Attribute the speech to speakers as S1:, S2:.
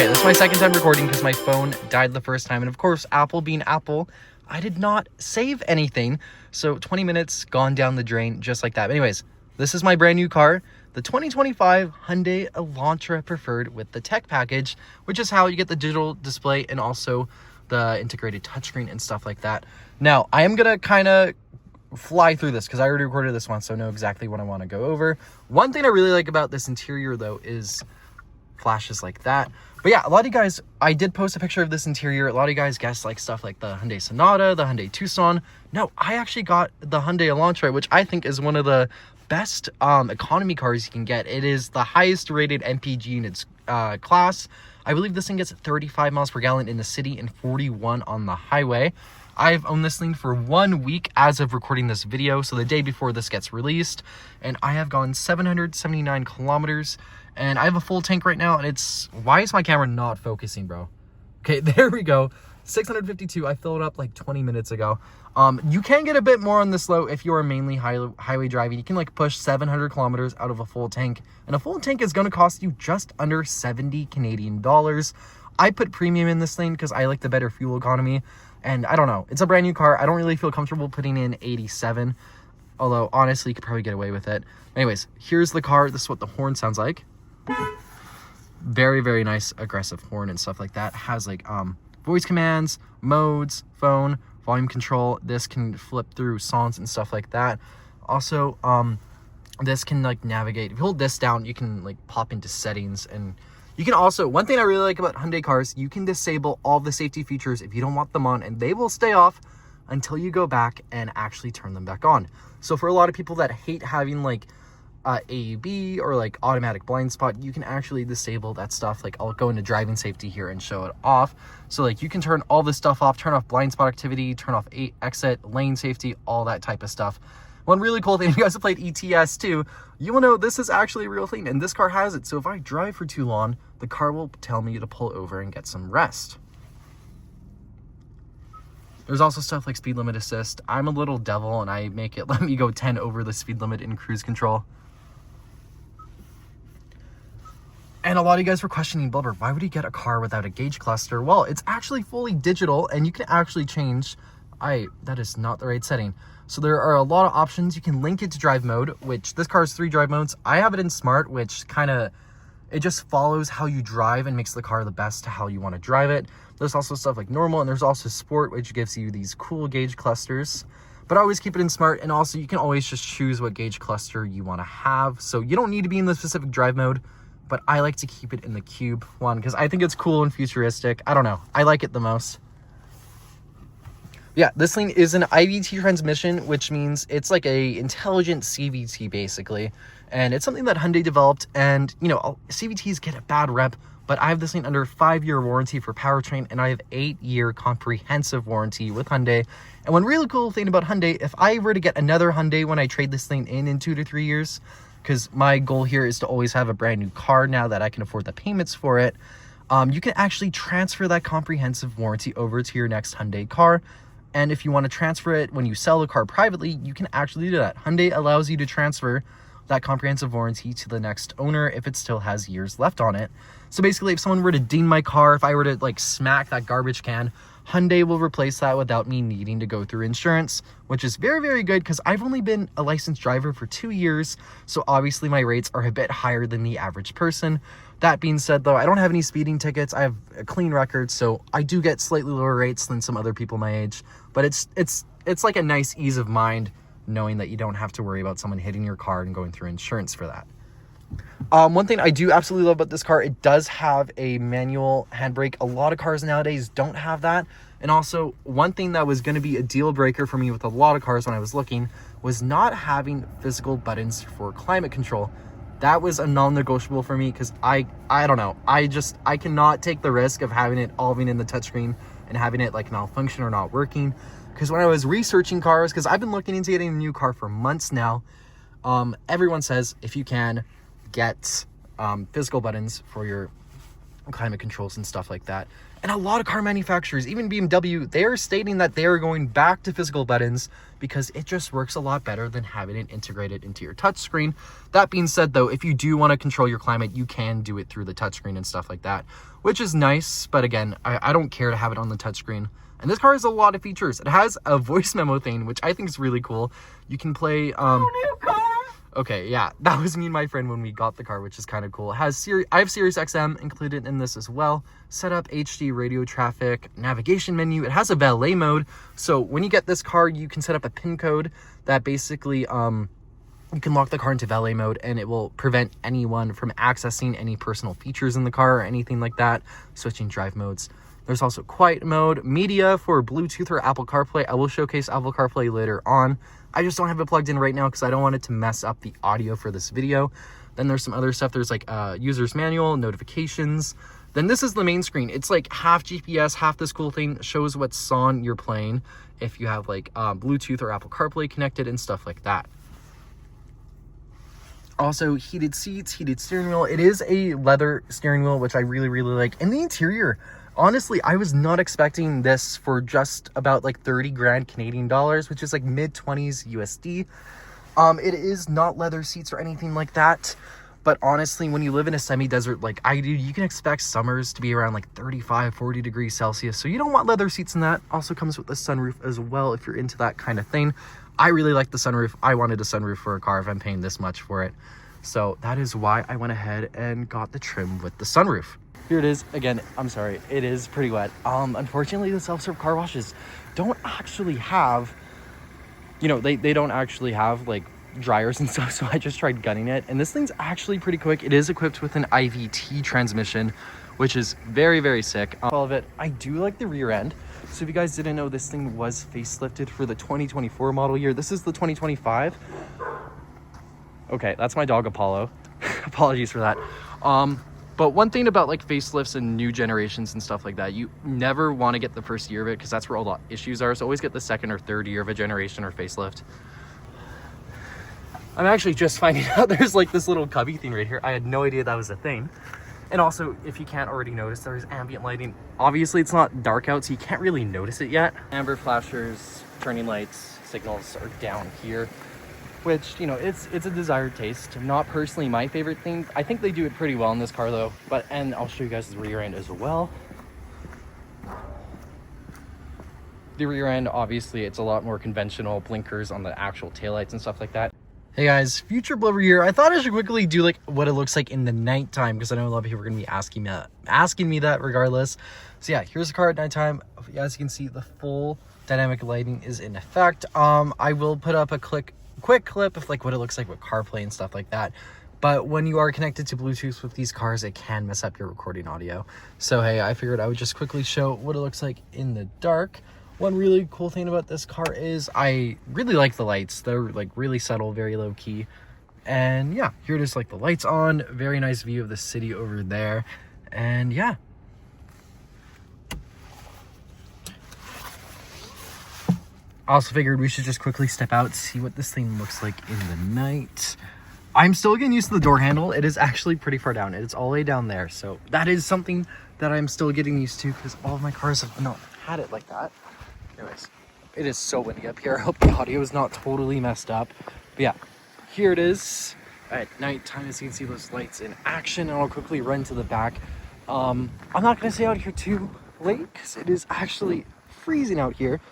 S1: Okay, this is my second time recording because my phone died the first time. And of course, Apple being Apple, I did not save anything. So 20 minutes gone down the drain just like that. But anyways, this is my brand new car, the 2025 Hyundai Elantra Preferred with the tech package, which is how you get the digital display and also the integrated touchscreen and stuff like that. Now, I am going to kind of fly through this because I already recorded this one, so I know exactly what I want to go over. One thing I really like about this interior, though, is flashes like that. But yeah, a lot of you guys, I did post a picture of this interior. A lot of you guys guessed like stuff like the Hyundai Sonata, the Hyundai Tucson. No, I actually got the Hyundai Elantra, which I think is one of the best economy cars you can get. It is the highest rated MPG in its class. I believe this thing gets 35 miles per gallon in the city and 41 on the highway. I've owned this thing for 1 week as of recording this video, so the day before this gets released, and I have gone 779 kilometers. And I have a full tank right now, and it's... Why is my camera not focusing, bro? Okay, there we go. 652. I filled it up like 20 minutes ago. You can get a bit more on this low if you are mainly highway driving. You can like push 700 kilometers out of a full tank. And a full tank is going to cost you just under 70 Canadian dollars. I put premium in this thing because I like the better fuel economy. And I don't know. It's a brand new car. I don't really feel comfortable putting in 87. Although, honestly, you could probably get away with it. Anyways, here's the car. This is what the horn sounds like. Very, very nice aggressive horn and stuff like that. Has like voice commands, modes, phone, volume control. This can flip through songs and stuff like that. Also, this can like navigate. If you hold this down, you can like pop into settings, and you can also, one thing I really like about Hyundai cars, you can disable all the safety features if you don't want them on, and they will stay off until you go back and actually turn them back on. So for a lot of people that hate having like AUB or like automatic blind spot, you can actually disable that stuff. Like I'll go into driving safety here and show it off. So like you can turn all this stuff off, turn off blind spot activity, turn off exit, lane safety, all that type of stuff. One really cool thing, if you guys have played ETS too, you will know this is actually a real thing, and this car has it. So if I drive for too long, the car will tell me to pull over and get some rest. There's also stuff like speed limit assist. I'm a little devil and I make it let me go 10 over the speed limit in cruise control. And a lot of you guys were questioning, Blubber, why would you get a car without a gauge cluster? Well, it's actually fully digital, and you can actually change... that is not the right setting. So there are a lot of options. You can link it to drive mode, which this car has 3 drive modes. I have it in smart, which kind of... It just follows how you drive and makes the car the best to how you want to drive it. There's also stuff like normal, and there's also sport, which gives you these cool gauge clusters. But I always keep it in smart, and also you can always just choose what gauge cluster you want to have. So you don't need to be in the specific drive mode, but I like to keep it in the cube one because I think it's cool and futuristic. I don't know. I like it the most. Yeah, this thing is an IVT transmission, which means it's like a intelligent CVT basically. And it's something that Hyundai developed, and you know, CVTs get a bad rep, but I have this thing under 5-year warranty for powertrain, and I have 8-year comprehensive warranty with Hyundai. And one really cool thing about Hyundai, if I were to get another Hyundai when I trade this thing in 2 to 3 years, because my goal here is to always have a brand new car now that I can afford the payments for it, you can actually transfer that comprehensive warranty over to your next Hyundai car. And if you want to transfer it when you sell the car privately, you can actually do that. Hyundai allows you to transfer that comprehensive warranty to the next owner if it still has years left on it. So basically, if someone were to ding my car, if I were to like smack that garbage can, Hyundai will replace that without me needing to go through insurance, which is very, very good because I've only been a licensed driver for 2 years. So obviously my rates are a bit higher than the average person. That being said, though, I don't have any speeding tickets. I have a clean record, so I do get slightly lower rates than some other people my age. But it's like a nice ease of mind knowing that you don't have to worry about someone hitting your car and going through insurance for that. One thing I do absolutely love about this car, it does have a manual handbrake. A lot of cars nowadays don't have that. And also, one thing that was going to be a deal breaker for me with a lot of cars when I was looking was not having physical buttons for climate control. That was a non-negotiable for me because I don't know. I cannot take the risk of having it all being in the touchscreen and having it like malfunction or not working. Because when I was researching cars, because I've been looking into getting a new car for months now, everyone says if you can get physical buttons for your climate controls and stuff like that. And a lot of car manufacturers, even BMW, they're stating that they are going back to physical buttons because it just works a lot better than having it integrated into your touchscreen. That being said, though, if you do want to control your climate, you can do it through the touchscreen and stuff like that, which is nice. But again, I don't care to have it on the touchscreen. And this car has a lot of features. It has a voice memo thing, which I think is really cool. You can play
S2: new car.
S1: Okay, yeah, that was me and my friend when we got the car, which is kind of cool. I have Sirius XM included in this as well. Setup, HD, radio traffic, navigation menu. It has a valet mode. So when you get this car, you can set up a PIN code that basically, you can lock the car into valet mode and it will prevent anyone from accessing any personal features in the car or anything like that. Switching drive modes. There's also quiet mode, media for Bluetooth or Apple CarPlay. I will showcase Apple CarPlay later on. I just don't have it plugged in right now because I don't want it to mess up the audio for this video. Then there's some other stuff. There's like user's manual, notifications. Then this is the main screen. It's like half GPS, half this cool thing. Shows what song you're playing if you have like Bluetooth or Apple CarPlay connected and stuff like that. Also, heated seats, heated steering wheel. It is a leather steering wheel, which I really, really like. And the interior, honestly, I was not expecting this for just about like 30 grand Canadian dollars, which is like mid-20s USD. It is not leather seats or anything like that. But honestly, when you live in a semi-desert like I do, you can expect summers to be around like 35, 40 degrees Celsius. So you don't want leather seats in that. Also comes with a sunroof as well if you're into that kind of thing. I really like the sunroof. I wanted a sunroof for a car if I'm paying this much for it. So that is why I went ahead and got the trim with the sunroof. Here it is. Again, I'm sorry, it is pretty wet. Unfortunately, the self-serve car washes don't actually have, you know, they don't actually have like dryers and stuff, so I just tried gunning it. And this thing's actually pretty quick. It is equipped with an IVT transmission, which is very, very sick. All of it. I do like the rear end. So if you guys didn't know, this thing was facelifted for the 2024 model year. This is the 2025. Okay, that's my dog Apollo. Apologies for that. But one thing about like facelifts and new generations and stuff like that, you never want to get the first year of it because that's where all the issues are. So always get the second or third year of a generation or facelift. I'm actually just finding out there's like this little cubby thing right here. I had no idea that was a thing. And also, if you can't already notice, there's ambient lighting. Obviously, it's not dark out, so you can't really notice it yet. Amber flashers, turning lights, signals are down here. Which, you know, it's a desired taste. Not personally my favorite thing. I think they do it pretty well in this car though. And I'll show you guys the rear end as well. The rear end, obviously, it's a lot more conventional. Blinkers on the actual taillights and stuff like that. Hey guys, future Blubber here. I thought I should quickly do like what it looks like in the nighttime because I know a lot of people are going to be asking me that regardless. So yeah, here's the car at nighttime. As you can see, the full dynamic lighting is in effect. I will put up a quick clip of like what it looks like with CarPlay and stuff like that. But when you are connected to Bluetooth with these cars, it can mess up your recording audio. So hey, I figured I would just quickly show what it looks like in the dark. One really cool thing about this car is I really like the lights. They're like really subtle, very low key. And yeah, here it is, like the lights on. Very nice view of the city over there. And yeah. I also figured we should just quickly step out, see what this thing looks like in the night. I'm still getting used to the door handle. It is actually pretty far down. It's all the way down there. So that is something that I'm still getting used to because all of my cars have not had it like that. Anyways, it is so windy up here. I hope the audio is not totally messed up. But yeah, here it is at nighttime. As you can see those lights in action, and I'll quickly run to the back. I'm not going to stay out here too late because it is actually freezing out here.